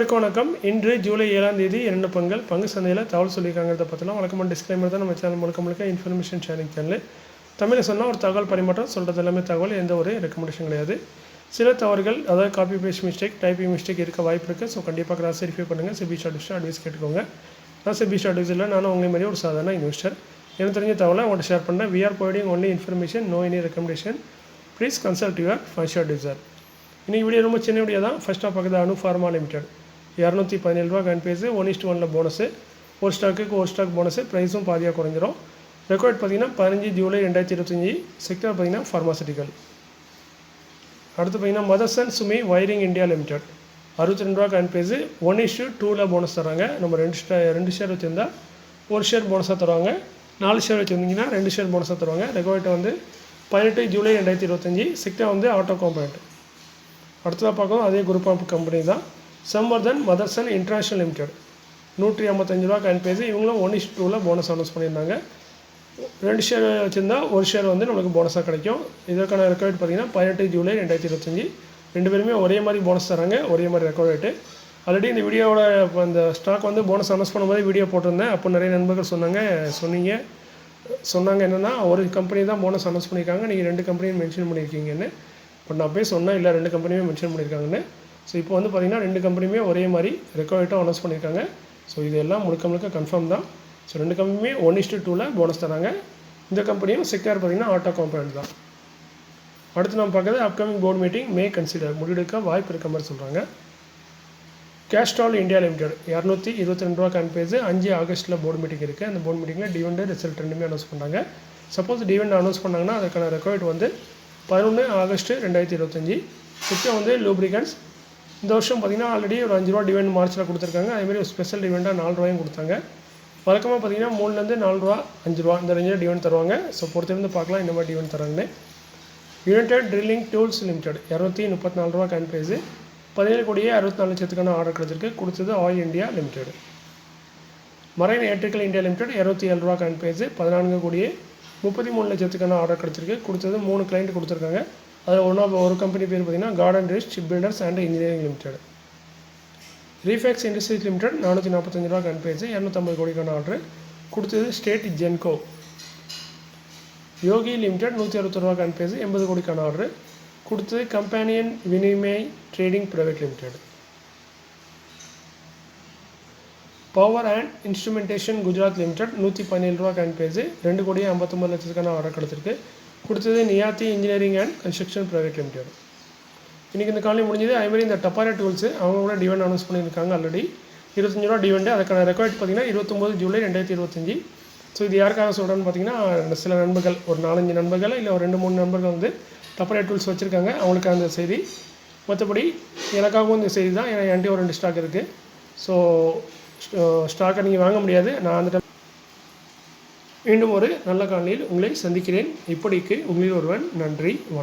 வணக்கம். இன்று ஜூலை 7ஆம் தேதி 2 பங்கு சந்தையில் தகவல் சொல்லியிருக்காங்கிறத பற்றிலாம் வழக்கமான டிஸ்க்ளைமர் தான். நம்ம சேனல் முழுக்க இன்ஃபர்மேஷன் ஷேரிங் சேனல். தமிழில் சொன்னால் ஒரு தகவல் பரிமாற்றம், சொல்கிறது எல்லாமே தகவல், எந்த ஒரு ரெக்கமெண்டேஷன் கிடையாது. சில தவறுகள், அதாவது copy paste mistake, typing mistake இருக்க வாய்ப்பு இருக்குது. ஸோ கண்டிப்பாக கிராஸ் வெரிஃபை பண்ணுங்கள். செபி ஸ்டார்டிஸ்ட் அட்வைஸ் கேட்டுக்கோங்க. நான் செபி ஸ்டார்டிஸ் இல்லை, நானும் உங்களை மாதிரி ஒரு சாதாரண இன்வெஸ்டர். எனக்கு தெரிஞ்ச தகவலை உங்கள்கிட்ட ஷேர் பண்ணேன். We are providing only information, no any recommendation. Please consult your financial advisor. இன்றைக்கி வீடியோ ரொம்ப சின்ன வீடியோ தான். ஃபஸ்ட்டாக பார்க்குறது அனு ஃபார்மா லிமிடெட் 217 ரூபா கன் பேஸு, 1:1 போனஸு, ஒரு ஸ்டாக் போனஸு, ப்ரைஸும் பாதியாக குறைஞ்சிரும். ரெக்கார்ட் பார்த்தீங்கன்னா 15 ஜூலை 2025. செக்டர் பார்த்தீங்கன்னா ஃபார்மாசிட்டிக்கல். அடுத்து பார்த்தீங்கன்னா Motherson Sumi wiring India limited 62 ரூபா கன் பேஸு, 1:2 போனஸ் தராங்க. நம்ம ரெண்டு ஷேர் வச்சுருந்தா ஒரு ஷேர் போனஸாக தருவாங்க. 4 ஷேர் வச்சுருந்தீங்கன்னா 2 ஷேர் போனஸாக தருவாங்க. ரெக்கார்ட் வந்து 18 ஜூலை 2025. செக்டர் வந்து ஆட்டோ காம்பனண்ட். அடுத்ததாக பார்க்கணும் அதே குரூப் ஆஃப் கம்பெனி தான். சம்வர்தன் மதர்சன் இன்டர்நேஷனல் லிமிடெட் 155 ரூபா கன் பேஸு. இவங்களும் 1:2 போனஸ் அனௌன்ஸ் பண்ணியிருந்தாங்க. 2 ஷேர் வச்சுருந்தா ஒரு ஷேர் வந்து நம்மளுக்கு போனஸாக கிடைக்கும். இதற்கான ரெக்கார்ட் பார்த்தீங்கன்னா 18 ஜூலை 2025. ரெண்டு பேருமே ஒரே மாதிரி போனஸ் தராங்க, ஒரே மாதிரி ரெக்கார்ட் ரேட்டு. ஆல்ரெடி இந்த வீடியோவோட அந்த ஸ்டாக் வந்து போனஸ் அனௌன்ஸ் பண்ணும்போது வீடியோ போட்டிருந்தேன். அப்போ நிறைய நண்பர்கள் சொன்னாங்க என்னென்னா, ஒரு கம்பெனி தான் போனஸ் அனௌன்ஸ் பண்ணியிருக்காங்க, நீங்கள் 2 கம்பெனியும் மென்ஷன் பண்ணியிருக்கீங்கன்னு. பட் நான் போய் சொன்னேன் இல்லை 2 கம்பெனியுமே மென்ஷன் பண்ணியிருக்காங்கன்னு. ஸோ இப்போ வந்து பார்த்திங்கன்னா 2 கம்பெனியுமே ஒரே மாதிரி ரெக்கார்டாக அனௌன்ஸ் பண்ணியிருக்காங்க. ஸோ இது எல்லாம் முழுக்க கன்ஃபார்ம் தான். ஸோ 2 கம்பெனியுமே 1:2 போனஸ் தராங்க. இந்த கம்பெனியும் செக்டார் பார்த்திங்கன்னா ஆட்டோ காம்பனண்ட் தான். அடுத்து நம்ம பார்க்குறது அப்கமிங் போர்டு மீட்டிங் மே கன்சிடர், முடிவெடுக்க வாய்ப்பு இருக்க மாதிரி சொல்கிறாங்க. கேஸ்ட்ரால் இந்தியா லிமிடெட் 222 ரூபா கன் பேஸு, 5 ஆகஸ்ட்டில் போர்டு மீட்டிங் இருக்குது. அந்த போர்டு மீட்டிங்கில் டிவிடெண்ட் ரிசல்ட் ரெண்டுமே அனௌன்ஸ் பண்ணாங்க. சப்போஸ் டிவிடெண்ட் அனௌன்ஸ் பண்ணாங்கன்னா அதுக்கான ரெக்கார்ட் வந்து 11 ஆகஸ்ட் 2025. செக்டார் வந்து லூப்ரிகன்ஸ். இந்த வருஷம் பார்த்திங்கன்னா ஆல்ரெடி ஒரு 5 ரூபா டிவிடெண்ட் மார்ச்சில் கொடுத்துருக்காங்க. அதேமாதிரி ஒரு ஸ்பெஷல் டிவிடெண்டாக 4 ரூபாயும் கொடுத்தாங்க. வழக்கமாக பார்த்திங்கன்னா 3லேருந்து 4 ரூபா 5 ரூபா இந்த ரேஞ்சில் டிவிடெண்ட் தருவாங்க. ஸோ பொறுத்திருந்து பார்க்கலாம் இந்த மாதிரி டிவிடெண்ட் தராங்கன்னு. யுனைடெட் ட்ரில்லிங் டூல்ஸ் லிமிடெட் 234 ரூபா கேன் பேஸு, 17,64 லட்சத்துக்கான ஆர்டர் கிடச்சிருக்கு. கொடுத்தது Oil India Limited. Marine Electrical India Limited 207 ரூபா கேன் பேஸு, 14,33 லட்சத்துக்கான ஆர்டர் கிடச்சிருக்கு. கொடுத்தது 3 கிளைண்ட் கொடுத்துருக்காங்க. அதில் ஒரு கம்பெனி பேர் பார்த்திங்கன்னா Garden Reach Shipbuilders and Engineering Limited. Refex Industries Limited 445 ரூபா கன் பேஸு, 250 கோடிக்கான ஆர்டர். கொடுத்தது ஸ்டேட் ஜென்கோ. யோகி லிமிடெட் 160 ரூபா கன் பேஸு, 80 கோடிக்கான ஆர்டர். கொடுத்தது Companion Vinimay Trading Private Limited. Power and Instrumentation Gujarat Limited 117 ரூபா கேன் பேஸு, 2,59 லட்சத்துக்கான ஆர்டர் கிடச்சிருக்கு. கொடுத்தது Niyati Engineering and Construction Private Limited. இன்றைக்கி இந்த காலையில் முடிஞ்சது. அதேமாதிரி இந்த டப்பாரா டூல்ஸு அவங்க கூட டிவெண்ட் அனௌன்ஸ் பண்ணியிருக்காங்க. ஆல்ரெடி 25 ரூபா டிவெண்ட். அதுக்கான ரெக்கார்ட் பார்த்திங்கன்னா 29 ஜூலை 2025. ஸோ இது யாருக்காக சொல்கிறேன்னு பார்த்தீங்கன்னா, சில நண்பர்கள், ஒரு 4-5 நண்பர்கள் இல்லை ஒரு 2-3 நண்பர்கள் வந்து டப்பாரா டூல்ஸ் வச்சுருக்காங்க. அவங்களுக்கு அந்த செய்தி. மற்றபடி எனக்காகவும் இந்த செய்தி தான். ஏன்னா என்கிட்ட ஒரு 2 ஸ்டாக் இருக்குது. ஸோ ஸ்டாக்கை நீங்கள் வாங்க முடியாது. நான் அந்த மீண்டும் ஒரு நல்ல காலையில் உங்களை சந்திக்கிறேன். இப்படிக்கு உங்களில் ஒருவன். நன்றி, வணக்கம்.